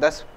10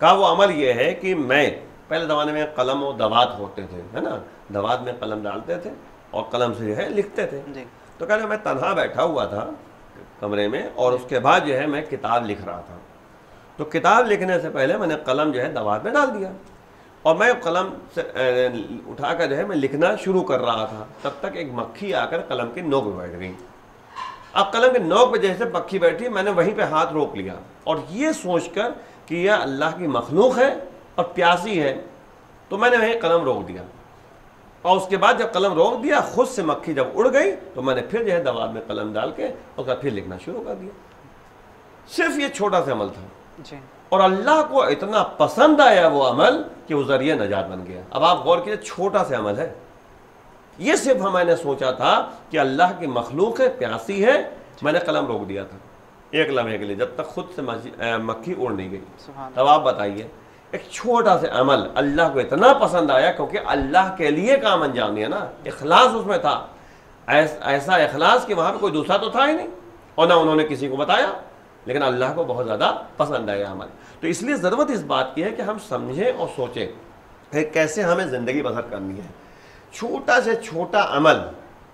کہا وہ عمل یہ ہے کہ میں پہلے زمانے میں قلم و دوات ہوتے تھے، ہے نا، دوات میں قلم ڈالتے تھے اور قلم سے جو ہے لکھتے تھے. تو کہا میں تنہا بیٹھا ہوا تھا کمرے میں اور اس کے بعد جو ہے میں کتاب لکھ رہا تھا. تو کتاب لکھنے سے پہلے میں نے قلم جو ہے دوات میں ڈال دیا اور میں قلم سے اٹھا کر جو ہے میں لکھنا شروع کر رہا تھا. تب تک ایک مکھی آ کر قلم کی نوک پہ بیٹھ گئی. اب قلم کی نوک پہ جیسے مکھی بیٹھی میں نے وہیں پہ ہاتھ روک لیا اور یہ سوچ کر کہ یہ اللہ کی مخلوق ہے اور پیاسی ہے تو میں نے وہیں قلم روک دیا. اور اس کے بعد جب قلم روک دیا خود سے مکھی جب اڑ گئی تو میں نے پھر جو ہے دوات میں قلم ڈال کے اس کا پھر لکھنا شروع کر دیا. صرف یہ چھوٹا سا عمل تھا اور اللہ کو اتنا پسند آیا وہ عمل کہ وہ ذریعہ نجات بن گیا. اب آپ غور کیجیے، چھوٹا سا عمل ہے یہ، صرف میں نے سوچا تھا کہ اللہ کی مخلوق ہے، پیاسی ہے، میں نے قلم روک دیا تھا ایک لمحے کے لیے جب تک خود سے مکھی اڑ نہیں گئی. تب آپ بتائیے ایک چھوٹا سا عمل اللہ کو اتنا پسند آیا کیونکہ اللہ کے لیے کام انجام دیا نا، اخلاص اس میں تھا، ایسا اخلاص کہ وہاں پہ کوئی دوسرا تو تھا ہی نہیں اور نہ انہوں نے کسی کو بتایا، لیکن اللہ کو بہت زیادہ پسند آیا عمل. تو اس لیے ضرورت اس بات کی ہے کہ ہم سمجھیں اور سوچیں کہ کیسے ہمیں زندگی بسر کرنی ہے. چھوٹا سے چھوٹا عمل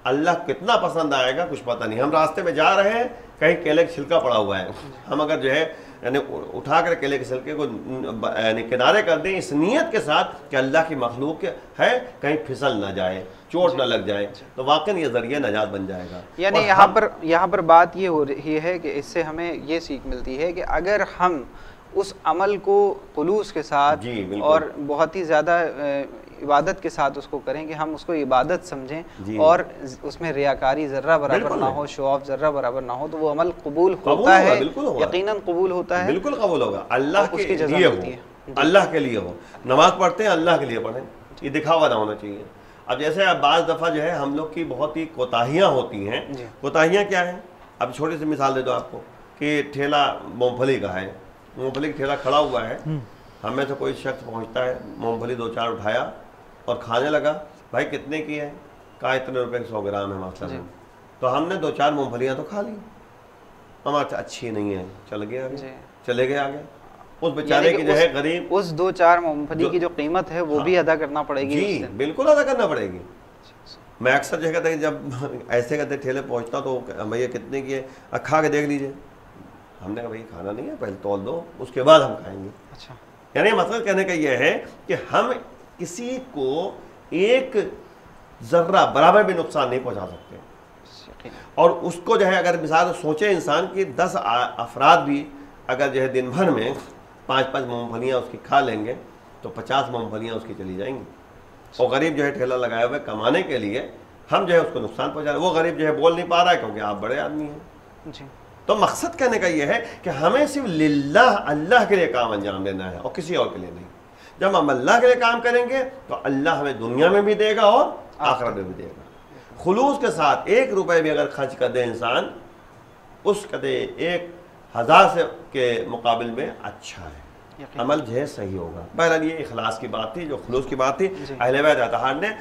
اللہ کتنا پسند آئے گا کچھ پتہ نہیں. ہم راستے میں جا رہے ہیں، کہیں کیلے کا چھلکا پڑا ہوا ہے، ہم اگر جو ہے یعنی اٹھا کر کیلے کے چھلکے کو یعنی کنارے کر دیں اس نیت کے ساتھ کہ اللہ کی مخلوق ہے، کہیں پھسل نہ جائے، چوٹ نہ لگ جائے، تو واقعی یہ ذریعہ نجات بن جائے گا. یعنی یہاں پر بات یہ ہو رہی ہے کہ اس سے ہمیں یہ سیکھ ملتی ہے کہ اگر ہم اس عمل کو خلوص کے ساتھ اور بہت ہی زیادہ عبادت کے ساتھ اس کو کریں کہ ہم اس کو عبادت سمجھیں اور اس میں ریاکاری ذرہ برابر نہ ہو، شو آف ذرہ برابر نہ ہو، تو وہ عمل قبول ہوتا ہے، یقیناً قبول ہوتا ہے، بالکل قبول ہوگا. اللہ کے لیے ہو، اللہ کے لیے ہو. نماز پڑھتے ہیں اللہ کے لیے پڑھیں، یہ دکھاوا نہ ہونا چاہیے. اب جیسے بعض دفعہ جو ہے ہم لوگ کی بہت ہی کوتاہیاں ہوتی ہیں. کوتاہیاں کیا ہیں؟ اب چھوٹی سی مثال دے دو آپ کو کہ ٹھیلا مونگ پھلی کا ہے، مونگ پھلی کا ٹھیلا کھڑا ہوا ہے، ہم میں سے کوئی شخص پہنچتا ہے، مونگ پھلی 2-4 اٹھایا اور کھانے لگا. بھائی کتنے کی ہے؟ کہا اتنے روپے کی 100 گرام ہے مثلا. تو ہم نے 2-4 مونگ پھلیاں تو کھا لی، ہمارے اچھی نہیں ہے، چلے گئے آگے. اس بیچارے کی جو ہے غریب اس 2-4 مونگ پھلی کی جو قیمت ہے وہ بھی ادا کرنا پڑے گی. جی بالکل ادا کرنا پڑے گی. میں اکثر جو کہتا ہے جب ایسے کہتے ٹھیلے پہنچتا تو بھیا کتنے کی ہے، کھا کے دیکھ لیجیے. ہم نے کہا بھائی کھانا نہیں ہے، پہلے تول دو اس کے بعد ہم کھائیں گے. یعنی مطلب کہنے کا یہ ہے کہ ہم کسی کو ایک ذرہ برابر بھی نقصان نہیں پہنچا سکتے. اور اس کو جو ہے اگر مثال سوچے انسان کی 10 افراد بھی اگر جو ہے دن بھر میں 5-5 مونگ پھلیاں اس کی کھا لیں گے تو 50 مونگ پھلیاں اس کی چلی جائیں گی. اور غریب جو ہے ٹھیلا لگایا ہوا ہے کمانے کے لیے، ہم جو ہے اس کو نقصان پہنچا رہے ہیں. وہ غریب جو ہے بول نہیں پا رہا ہے کیونکہ آپ بڑے آدمی ہیں. تو مقصد کہنے کا یہ ہے کہ ہمیں صرف للہ، اللہ کے لیے کام انجام دینا ہے اور کسی اور کے لیے نہیں. جب ہم اللہ کے لیے کام کریں گے تو اللہ ہمیں دنیا میں بھی دے گا اور آخرت میں بھی دے گا. خلوص کے ساتھ 1 روپے بھی اگر خرچ کر دے انسان، اس قدر 1000 سے کے مقابل میں اچھا ہے، عمل جو ہے صحیح ہوگا. بہرحال یہ اخلاص کی بات تھی، جو خلوص کی بات تھی. اہل بیت اتحاد نے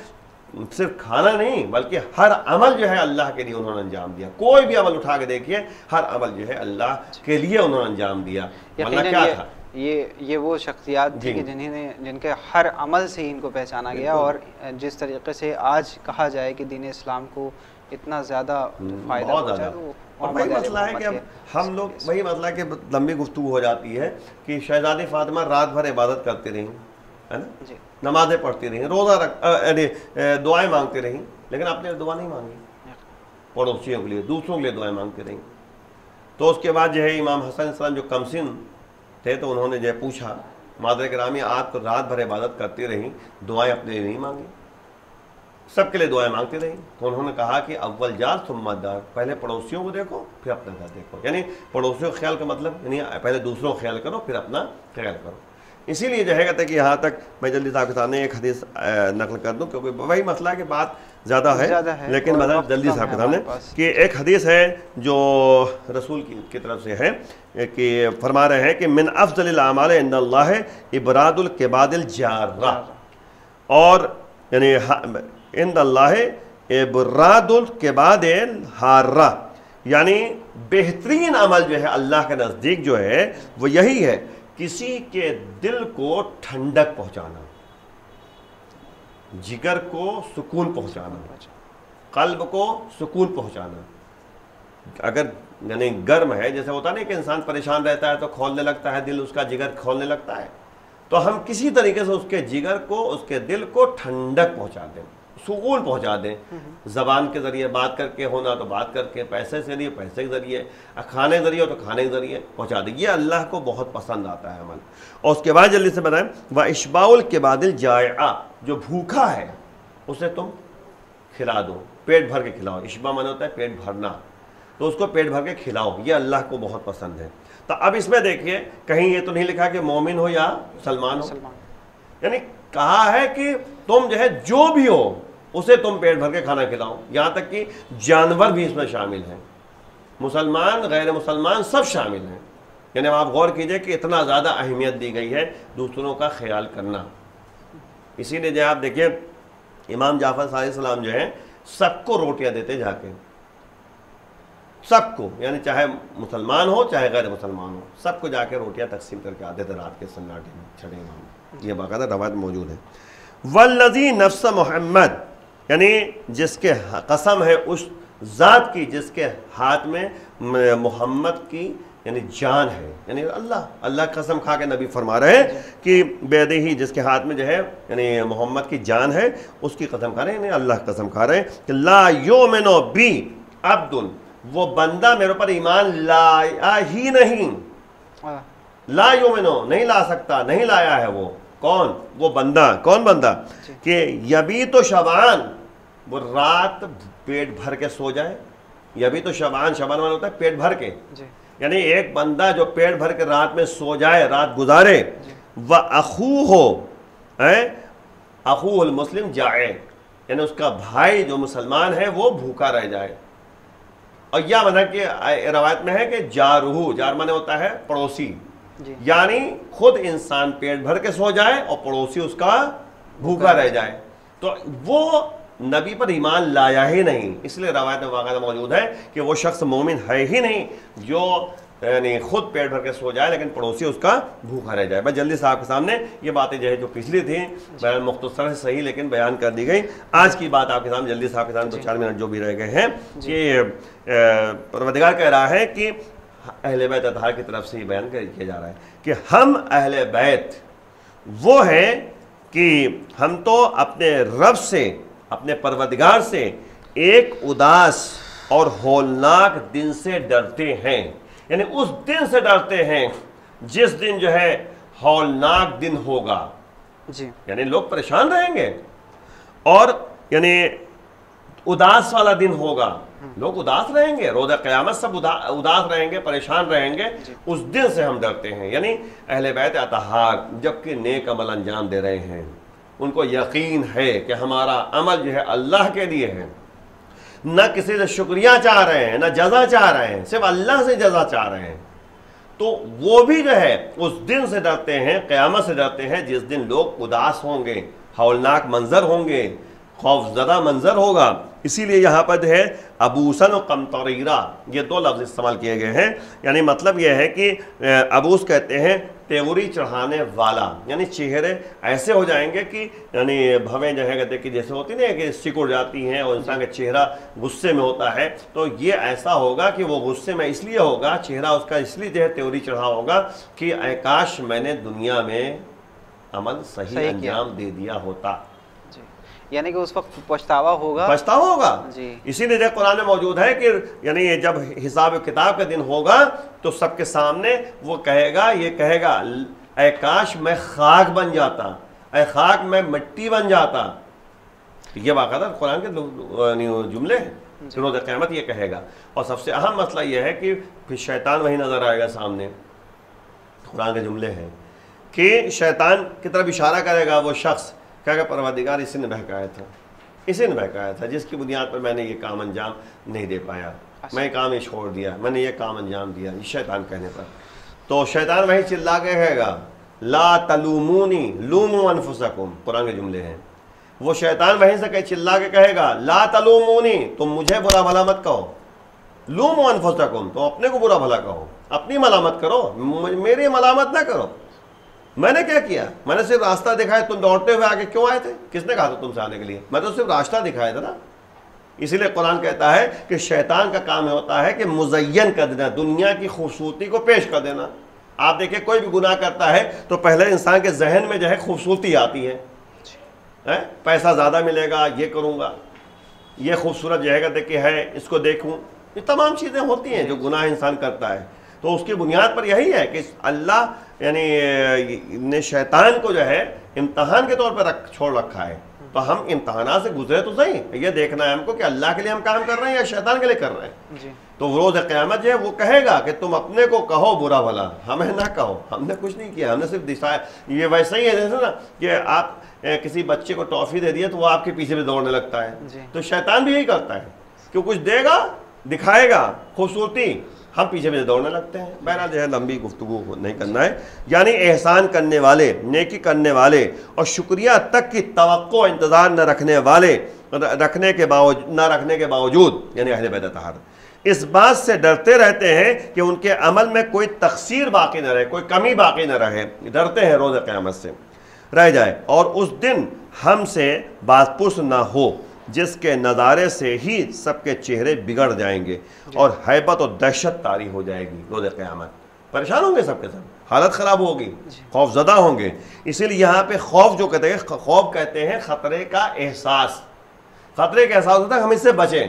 صرف کھانا نہیں بلکہ ہر عمل جو ہے اللہ کے لیے انہوں نے انجام دیا. کوئی بھی عمل اٹھا کے دیکھیے، ہر عمل جو ہے اللہ کے لیے انہوں نے انجام دیا. ورنہ کیا تھا؟ یہ وہ شخصیات تھی کہ جن کے ہر عمل سے ان کو پہچانا گیا. اور جس طریقے سے آج کہا جائے کہ دین اسلام کو اتنا زیادہ فائدہ پہنچا، وہی مسئلہ ہے کہ اب ہم لوگ وہی مسئلہ ہے کہ لمبی گفتگو ہو جاتی ہے کہ شہزادی فاطمہ رات بھر عبادت کرتی رہیں، ہے نا، نمازیں پڑھتی رہیں، روزہ یعنی دعائیں مانگتی رہیں، لیکن آپ نے دعا نہیں مانگی. پڑوسیوں کے لیے، دوسروں کے لیے دعائیں مانگتی رہیں. تو اس کے بعد جو ہے امام حسن علیہ السلام جو کمسن تھے تو انہوں نے جو ہے پوچھا، مادر گرامی آپ تو رات بھر عبادت کرتی رہیں، دعائیں اپنے لیے نہیں مانگی؟ سب کے لیے دعائیں مانگتی رہیں. تو انہوں نے کہا کہ اول جار ثم دار، پہلے پڑوسیوں کو دیکھو پھر اپنا گھر دیکھو. یعنی پڑوسیوں کا خیال کا مطلب یعنی پہلے دوسروں کا خیال کرو پھر اپنا خیال کرو. اسی لیے جو ہے کہتے ہیں کہ یہاں تک میں جلدی صاحب کے سامنے ایک حدیث نقل کر دوں کیونکہ وہی مسئلہ ہے کہ بات زیادہ ہے لیکن مطلب جلدی صاحب کے سامنے کہ ایک حدیث ہے جو رسول کی طرف سے ہے کہ فرما رہے ہیں کہ من افضل الاعمال عند اللہ ابراد الکباد الجارہ، اور یعنی عند اللہ ابراد الکباد الحارہ، یعنی بہترین عمل جو ہے اللہ کے نزدیک جو ہے وہ یہی ہے کسی کے دل کو ٹھنڈک پہنچانا، جگر کو سکون پہنچانا، قلب کو سکون پہنچانا. اگر یعنی گرم ہے، جیسے ہوتا نہیں کہ انسان پریشان رہتا ہے تو کھولنے لگتا ہے دل، اس کا جگر کھولنے لگتا ہے، تو ہم کسی طریقے سے اس کے جگر کو، اس کے دل کو ٹھنڈک پہنچا دیں، سکون پہنچا دیں. زبان کے ذریعے بات کر کے ہونا تو بات کر کے، پیسے سے لیے پیسے کے ذریعے، کھانے کے ذریعے ہو تو کھانے کے ذریعے پہنچا دیں. یہ اللہ کو بہت پسند آتا ہے عمل. اور اس کے بعد جلدی سے بتائیں وَإِشْبَاعُ الْكِبَادِ الْجَائِعَ، جو بھوکا ہے اسے تم کھلا دو، پیٹ بھر کے کھلاؤ. اشباع مانے ہوتا ہے پیٹ بھرنا، تو اس کو پیٹ بھر کے کھلاؤ. یہ اللہ کو بہت پسند ہے. تو اب اس میں دیکھیے کہیں یہ تو نہیں لکھا کہ مومن ہو یا مسلمان ہو، یعنی کہا ہے کہ تم جو ہے جو بھی ہو اسے تم پیٹ بھر کے کھانا کھلاؤ. یہاں تک کہ جانور بھی اس میں شامل ہیں، مسلمان غیر مسلمان سب شامل ہیں. یعنی آپ غور کیجئے کہ اتنا زیادہ اہمیت دی گئی ہے دوسروں کا خیال کرنا. اسی لیے جو آپ دیکھیں امام جعفر صلی اللہ علیہ وسلم جو ہیں سب کو روٹیاں دیتے جا کے، سب کو، یعنی چاہے مسلمان ہو چاہے غیر مسلمان ہو، سب کو جا کے روٹیاں تقسیم کر کے آتے تھے رات کے سناٹے میں چھڑے امام. یہ باقاعدہ روایت موجود ہے. والذی نفس محمد، یعنی جس کے قسم ہے اس ذات کی جس کے ہاتھ میں محمد کی یعنی جان ہے، یعنی اللہ قسم کھا کے نبی فرما رہے ہیں کہ بیدہی جس کے ہاتھ میں جو ہے یعنی محمد کی جان ہے، اس کی قسم کھا رہے ہیں، یعنی اللہ قسم کھا رہے ہیں کہ لا یؤمن بی عبد، وہ بندہ میرے پر ایمان لایا ہی نہیں، لا یؤمنو نہیں لا سکتا، نہیں لایا ہے وہ. کون؟ وہ بندہ. کون بندہ؟ کہ یبیت شبعان، وہ رات پیٹ بھر کے سو جائے. یبیت شبعان، شبعان مانا ہوتا ہے پیٹ بھر کے، یعنی ایک بندہ جو پیٹ بھر کے رات میں سو جائے، رات گزارے. وَأَخُوهُ، اخوہ المسلم جائے، یعنی اس کا بھائی جو مسلمان ہے وہ بھوکا رہ جائے. اور یہ مانا کہ روایت میں ہے کہ جارہو، جار مانے ہوتا ہے پڑوسی، یعنی خود انسان پیٹ بھر کے سو جائے اور پڑوسی اس کا بھوکا رہ جائے. تو وہ نبی پر ایمان لایا ہی نہیں. اس لیے روایت میں واقعہ موجود ہے کہ وہ شخص مومن ہے ہی نہیں جو یعنی خود پیٹ بھر کے سو جائے لیکن پڑوسی اس کا بھوکا رہ جائے. بس جلدی سے آپ کے سامنے یہ باتیں جو ہے جو پچھلی تھیں بیان مختصر ہے صحیح لیکن بیان کر دی گئی. آج کی بات آپ کے سامنے جلدی سے آپ کے سامنے 2-4 منٹ جو بھی رہ گئے ہیں کہ پروردگار کہہ رہا ہے کہ اہل بیت اطہار کی طرف سے یہ بیان کیا جا رہا ہے کہ ہم اہل بیت وہ ہیں کہ ہم تو اپنے رب سے، اپنے پروردگار سے ایک اداس اور ہولناک دن سے ڈرتے ہیں. یعنی اس دن سے ڈرتے ہیں جس دن جو ہے ہولناک دن ہوگا، یعنی لوگ پریشان رہیں گے، اور یعنی اداس والا دن ہوگا، لوگ اداس رہیں گے، روز قیامت سب اداس رہیں گے، پریشان رہیں گے. اس دن سے ہم ڈرتے ہیں. یعنی اہل بیت اطہار جبکہ نیک عمل انجام دے رہے ہیں، ان کو یقین ہے کہ ہمارا عمل جو ہے اللہ کے لیے ہے، نہ کسی سے شکریہ چاہ رہے ہیں، نہ جزا چاہ رہے ہیں، صرف اللہ سے جزا چاہ رہے ہیں. تو وہ بھی جو ہے اس دن سے ڈرتے ہیں، قیامت سے ڈرتے ہیں جس دن لوگ اداس ہوں گے، ہولناک منظر ہوں گے، خوف زدہ منظر ہوگا. اسی لیے یہاں پر جو ہے ابوسن و قمطریرہ یہ 2 لفظ استعمال کیے گئے ہیں. یعنی مطلب یہ ہے کہ ابوس کہتے ہیں تیوری چڑھانے والا، یعنی چہرے ایسے ہو جائیں گے کہ یعنی بھویں جو ہے کہتے کہ جیسے ہوتی نہیں کہ سکڑ جاتی ہیں اور انسان کا چہرہ غصے میں ہوتا ہے، تو یہ ایسا ہوگا کہ وہ غصے میں اس لیے ہوگا، چہرہ اس کا اس لیے جو ہے تیوری چڑھا ہوگا کہ اے کاش میں نے دنیا میں عمل صحیح انجام دے دیا ہوتا. یعنی کہ اس وقت پچھتاوا ہوگا، پچھتاوا ہوگا. اسی لیے قرآن میں موجود ہے کہ یعنی جب حساب کتاب کا دن ہوگا تو سب کے سامنے وہ کہے گا، یہ کہے گا اے کاش میں خاک بن جاتا، اے خاک میں مٹی بن جاتا. یہ باقاعدہ قرآن کے جملے ہیں، روز قیامت یہ کہے گا. اور سب سے اہم مسئلہ یہ ہے کہ پھر شیطان وہی نظر آئے گا سامنے. قرآن کے جملے ہیں کہ شیطان کی طرف اشارہ کرے گا وہ شخص کہ پروردگار اسی نے بہکایا تھا، اسی نے بہکایا تھا جس کی بنیاد پر میں نے یہ کام انجام نہیں دے پایا، میں یہ کام چھوڑ دیا، میں نے یہ کام انجام دیا. یہ شیطان کہنے پر تو شیطان وہی چلا کے کہے گا لا تلومونی لوموا انفسکم. قرآن کے جملے ہیں. وہ شیطان وہیں سے چلا کے کہے گا لا تلومونی، تم مجھے برا بھلا مت کہو، لوموا انفسکم، تم اپنے کو برا بھلا کہو، اپنی ملامت کرو، میری ملامت نہ کرو. میں نے کیا کیا؟ میں نے صرف راستہ دکھایا، تم دوڑتے ہوئے آگے کیوں آئے تھے؟ کس نے کہا تھا تم سے آنے کے لیے؟ میں تو صرف راستہ دکھایا تھا نا۔ اسی لیے قرآن کہتا ہے کہ شیطان کا کام ہوتا ہے کہ مزین کر دینا، دنیا کی خوبصورتی کو پیش کر دینا۔ آپ دیکھیں کوئی بھی گناہ کرتا ہے تو پہلے انسان کے ذہن میں جو ہے خوبصورتی آتی ہے، پیسہ زیادہ ملے گا، یہ کروں گا، یہ خوبصورت جگہ دیکھ ہے، اس کو دیکھوں، یہ تمام چیزیں ہوتی ہیں جو گناہ انسان کرتا ہے۔ تو اس کی بنیاد پر یہی ہے کہ اللہ یعنی نے شیطان کو جو ہے امتحان کے طور پر چھوڑ رکھا ہے، تو ہم امتحانات سے گزرے تو صحیح، یہ دیکھنا ہے ہم کو کہ اللہ کے لیے ہم کام کر رہے ہیں یا شیطان کے لیے کر رہے ہیں۔ تو روز قیامت جو ہے وہ کہے گا کہ تم اپنے کو کہو برا بھلا، ہمیں نہ کہو، ہم نے کچھ نہیں کیا، ہم نے صرف دکھایا۔ یہ ویسے ہی ہے جیسے نا کہ آپ کسی بچے کو ٹافی دے دیے تو وہ آپ کے پیچھے بھی دوڑنے لگتا ہے، تو شیطان بھی یہی کرتا ہے کہ کچھ دے گا، دکھائے گا خوبصورتی، ہم پیچھے بھی دوڑنے لگتے ہیں۔ بہرحال جو ہے لمبی گفتگو نہیں کرنا ہے، یعنی احسان کرنے والے، نیکی کرنے والے اور شکریہ تک کی توقع انتظار نہ رکھنے والے، رکھنے کے باوجود یعنی اہل بیت اطہار اس بات سے ڈرتے رہتے ہیں کہ ان کے عمل میں کوئی تقصیر باقی نہ رہے، کوئی کمی باقی نہ رہے، ڈرتے ہیں روز قیامت سے رہ جائے، اور اس دن ہم سے بات پرس نہ ہو جس کے نظارے سے ہی سب کے چہرے بگڑ جائیں گے اور ہیبت اور دہشت طاری ہو جائے گی۔ روز قیامت پریشان ہوں گے سب کے سب، حالت خراب ہوگی، خوف زدہ ہوں گے۔ اسی لیے یہاں پہ خوف جو کہتے ہیں، خوف کہتے ہیں خطرے کا احساس، خطرے کا احساس ہوتا ہے ہم اس سے بچیں۔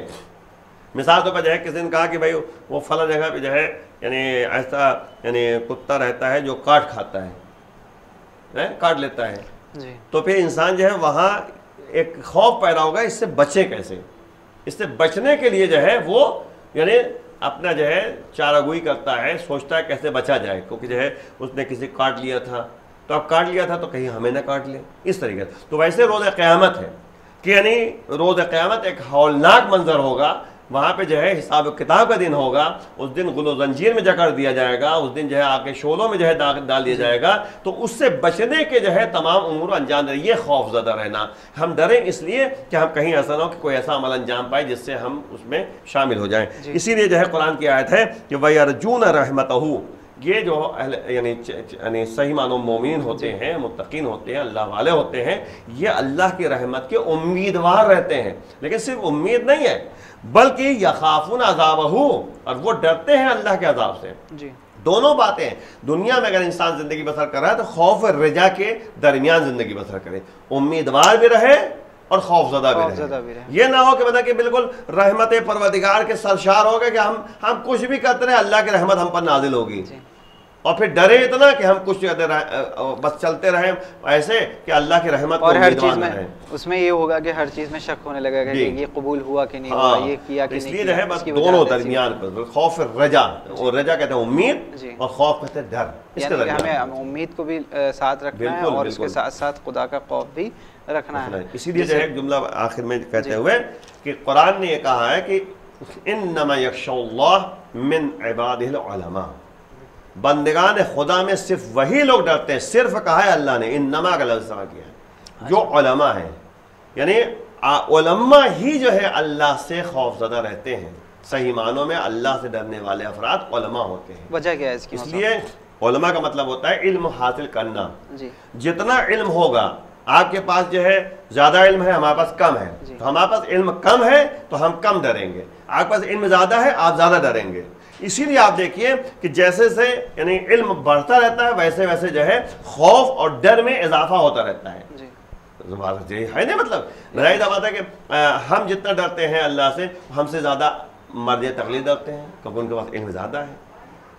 مثال طور پر جو ہے کسی نے کہا کہ بھائی وہ فلاں جگہ پہ جو ہے یعنی ایسا یعنی کتا رہتا ہے جو کاٹ کھاتا ہے، کاٹ لیتا ہے، تو پھر انسان جو ہے وہاں ایک خوف پیدا ہوگا، اس سے بچے کیسے؟ اس سے بچنے کے لیے جو ہے وہ یعنی اپنا جو ہے چارہ گوئی کرتا ہے، سوچتا ہے کیسے بچا جائے، کیونکہ جو ہے اس نے کسی کاٹ لیا تھا، تو اب کاٹ لیا تھا تو کہیں ہمیں نہ کاٹ لے، اس طریقے سے۔ تو ویسے روز قیامت ہے کہ یعنی روز قیامت ایک ہولناک منظر ہوگا، وہاں پہ جو ہے حساب و کتاب کا دن ہوگا، اس دن غل و زنجیر میں جکڑ دیا جائے گا، اس دن جو ہے آ کے شعلوں میں جو ہے ڈال دیا جائے گا، تو اس سے بچنے کے جو ہے تمام امور انجام دیں۔ یہ خوف زدہ رہنا، ہم ڈریں اس لیے کہ ہم کہیں ایسا نہ ہو کہ کوئی ایسا عمل انجام پائے جس سے ہم اس میں شامل ہو جائیں۔ اسی لیے جو ہے قرآن کی آیت ہے کہ وَيَرْجُونَ رَحْمَتَهُ، یہ جو یعنی صحیح معنوں مومن ہوتے ہیں، متقین ہوتے ہیں، اللہ والے ہوتے ہیں، یہ اللہ کی رحمت کے امیدوار رہتے ہیں، لیکن صرف امید نہیں ہے بلکہ یخافون عذابہ، اور وہ ڈرتے ہیں اللہ کے عذاب سے۔ دونوں باتیں دنیا میں اگر انسان زندگی بسر کر رہا ہے تو خوف اور رجا کے درمیان زندگی بسر کرے، امیدوار بھی رہے اور خوف زدہ بھی رہے۔ یہ نہ ہو کہ کہ بالکل رحمت پروردگار کے سرشار ہو گئے کہ ہم کچھ بھی کرتے رہے اللہ کی رحمت ہم پر نازل ہوگی، اور پھر ڈرے اتنا کہ ہم کچھ بس چلتے رہیں ایسے کہ اللہ کی رحمت اور ہر چیز میں اس میں یہ ہوگا کہ ہر چیز میں شک ہونے لگے گا کہ یہ قبول ہوا کہ نہیں ہوا، یہ کیا کہ نہیں کیا۔ اس لیے جو ہے بس دونوں درمیان پر خوف رجا، اور رجا کہتے ہیں امید اور خوف کہتے ہیں ڈر، یعنی ہمیں امید کو بھی ساتھ رکھنا ہے اور اس کے ساتھ ساتھ خدا کا خوف بھی رکھنا ہے۔ اسی لیے جو ہے ایک جملہ آخر میں کہتے ہوئے کہ قرآن نے یہ کہا ہے کہ انما یخشى اللہ من عبادہ العلماء، بندگان خدا میں صرف وہی لوگ ڈرتے ہیں، صرف کہا ہے اللہ نے، انما کا لفظ استعمال کیا ہے، جو علماء ہیں، یعنی علماء ہی جو ہے اللہ سے خوف زدہ رہتے ہیں۔ صحیح معنوں میں اللہ سے ڈرنے والے افراد علماء ہوتے ہیں۔ وجہ کیا ہے اس کی؟ اس لیے علماء کا مطلب ہوتا ہے علم حاصل کرنا۔ جتنا علم ہوگا، آپ کے پاس جو ہے زیادہ علم ہے، ہمارے پاس کم ہے، تو ہمارے پاس علم کم ہے تو ہم کم ڈریں گے، آپ کے پاس علم زیادہ ہے آپ زیادہ ڈریں گے۔ اسی لیے آپ دیکھیے کہ جیسے سے یعنی علم بڑھتا رہتا ہے ویسے ویسے جو ہے خوف اور ڈر میں اضافہ ہوتا رہتا ہے۔ ہے نا مطلب ظاہر بات ہے کہ ہم جتنا ڈرتے ہیں اللہ سے، ہم سے زیادہ مرد تقلید ڈرتے ہیں کیونکہ ان کے پاس علم زیادہ ہے،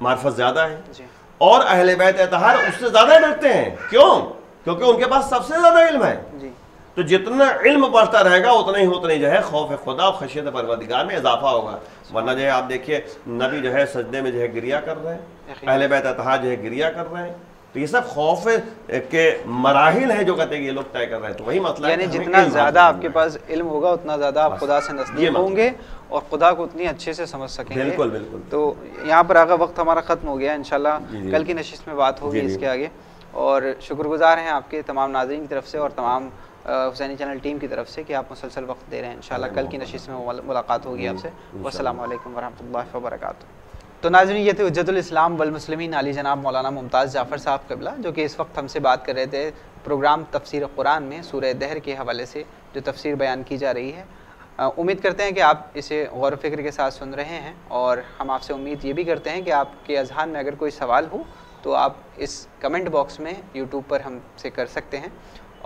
معرفت زیادہ ہے، اور اہل بیت اطہار اس سے زیادہ ڈرتے ہیں۔ کیوں؟ کیونکہ ان کے پاس سب سے زیادہ علم ہے۔ تو جتنا علم بڑھتا رہے گا اتنا ہی جو ہے خوف خدا اور خشیت پروردگار میں اضافہ ہوگا۔ ورنہ جو ہے آپ دیکھیے نبی جو ہے سجدے میں جو ہے گریا کر رہے ہیں، اہل بیت اطہار جو ہے گریا کر رہے ہیں، تو یہ سب خوف کے مراحل ہیں جو کہتے ہیں کہ یہ لوگ طے کر رہے ہیں۔ تو وہی مسئلہ ہے، یعنی جتنا زیادہ آپ کے پاس علم ہوگا اتنا زیادہ آپ خدا سے نزدیک ہوں گے اور خدا کو اتنی اچھے سے سمجھ سکیں گے۔ بالکل بالکل۔ تو یہاں پر آگے وقت ہمارا ختم ہو گیا، انشاءاللہ کل کی نشست میں بات ہوگی اس کے آگے، اور شکر گزار ہیں آپ کے تمام ناظرین کی طرف سے اور تمام حسینی چینل ٹیم کی طرف سے کہ آپ مسلسل وقت دے رہے ہیں۔ انشاءاللہ کل کی نشست میں ملاقات ہوگی آپ سے۔ والسلام علیکم ورحمۃ اللہ وبرکاتہ۔ تو ناظرین یہ تھے حجت الاسلام والمسلمین علی جناب مولانا ممتاز جعفر صاحب قبلہ، جو کہ اس وقت ہم سے بات کر رہے تھے پروگرام تفسیر قرآن میں سورہ دہر کے حوالے سے جو تفسیر بیان کی جا رہی ہے۔ امید کرتے ہیں کہ آپ اسے غور و فکر کے ساتھ سن رہے ہیں، اور ہم آپ سے امید یہ بھی کرتے ہیں کہ آپ کے اذہان میں اگر کوئی سوال ہو تو آپ اس کمنٹ باکس میں یوٹیوب پر ہم سے کر سکتے ہیں،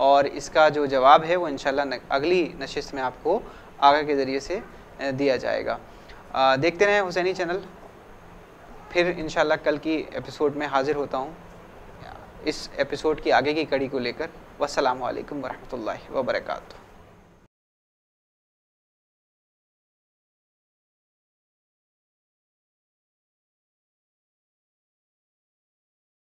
اور اس کا جو جواب ہے وہ انشاءاللہ اگلی نشست میں آپ کو آگاہ کے ذریعے سے دیا جائے گا۔ دیکھتے رہیں حسینی چینل۔ پھر انشاءاللہ کل کی ایپیسوڈ میں حاضر ہوتا ہوں اس ایپیسوڈ کی آگے کی کڑی کو لے کر۔ والسلام علیکم ورحمۃ اللہ وبرکاتہ۔